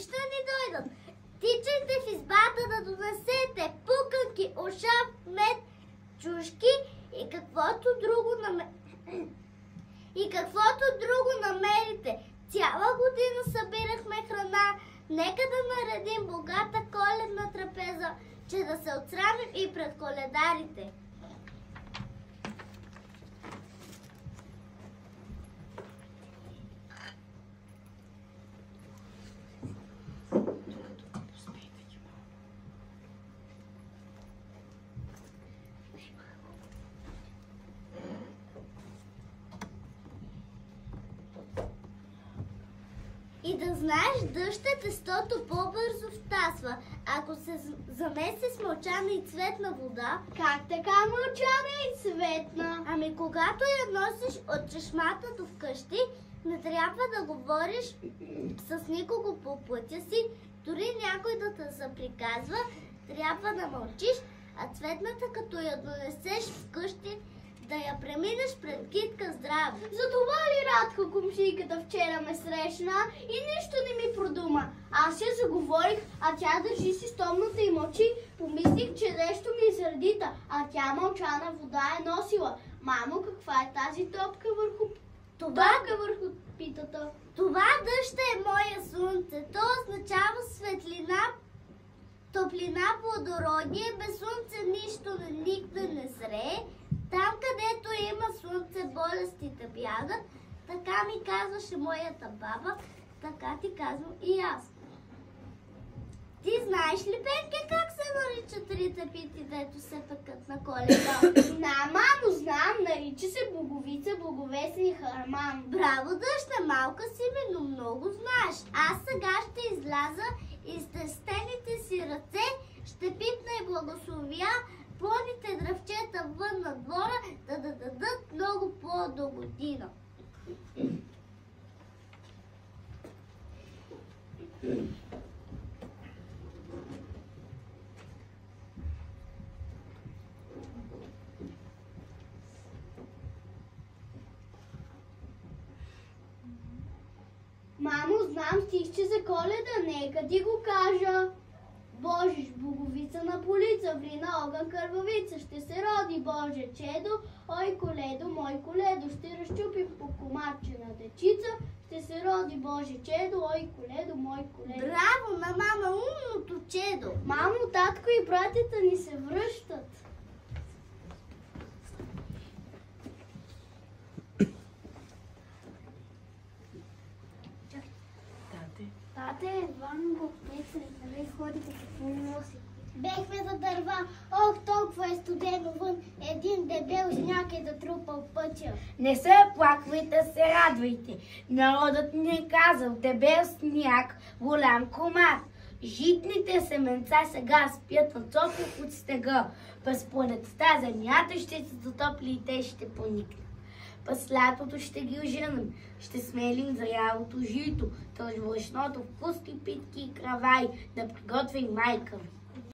Ще ни дойдат. Тичайте в избата да донесете пуканки, ушав, мед, чушки и каквото друго намерите. Цяла година събирахме храна. Нека да наредим богата коледна трапеза, че да се отсрамим и пред коледарите. И да знаеш, дъжд тестото по-бързо втасва. Ако се замеси с мълчана и цветна вода... Как така мълчана и цветна? Ами когато я носиш от чешмата до вкъщи, не трябва да говориш с никого по пътя си, дори някой да те заприказва, трябва да мълчиш, а цветната като я донесеш вкъщи, да я преминеш пред китка здраво. Затова ли Радка комшийката вчера ме срещна и нищо не ми продума? Аз я заговорих, а тя държи си стомната и мълчи. Помислих, че нещо ми е сърдита, а тя мълчана вода е носила. Мамо, каква е тази топка върху питата? Това дъжд е моя слънце. То означава светлина, топлина, плодородие. Без слънце нищо никога не зрее. Там, където има слънце, болестите бягат. Така ми казваше моята баба, така ти казвам и аз. Ти знаеш ли, Пенке, как се наричат трите пити, дето се пекат на Коледа? Мамо, знам, нарича се Боговица, Боговесен и Харман. Браво, дъща, малка си ми, но много знаеш. Аз сега ще изляза и с тестените си ръце ще пипна и благословя плодните дръвчета вън на двора да дадат много плод до година. Мамо, знам стихче за Коледа, нека ти го кажа. Божиш, Боговица на полица, врина огън кървавица, ще се роди Боже чедо, ой коледо, мой коледо, ще разчупи по комарче на дечица, ще се роди Боже чедо, ой коледо, мой коледо. Браво на мама, умното чедо! Мамо, татко и братята ни се връщат. Тате, вам го песали, нали ходите какво носи? Бехме за дърва. Ох, толкова е студено вън. Един дебел сняг е да трупал пътя. Не се плаквайте, се радвайте. Народът ни е казал, дебел сняг, голям комар. Житните семенца сега спят на топло от снега. През планетата земята ще се затопли и те ще поникнат. През лятото ще ги оженем, ще смелим за ялото жито, тъж външното вкусни питки и кравай, да приготвим майка ви.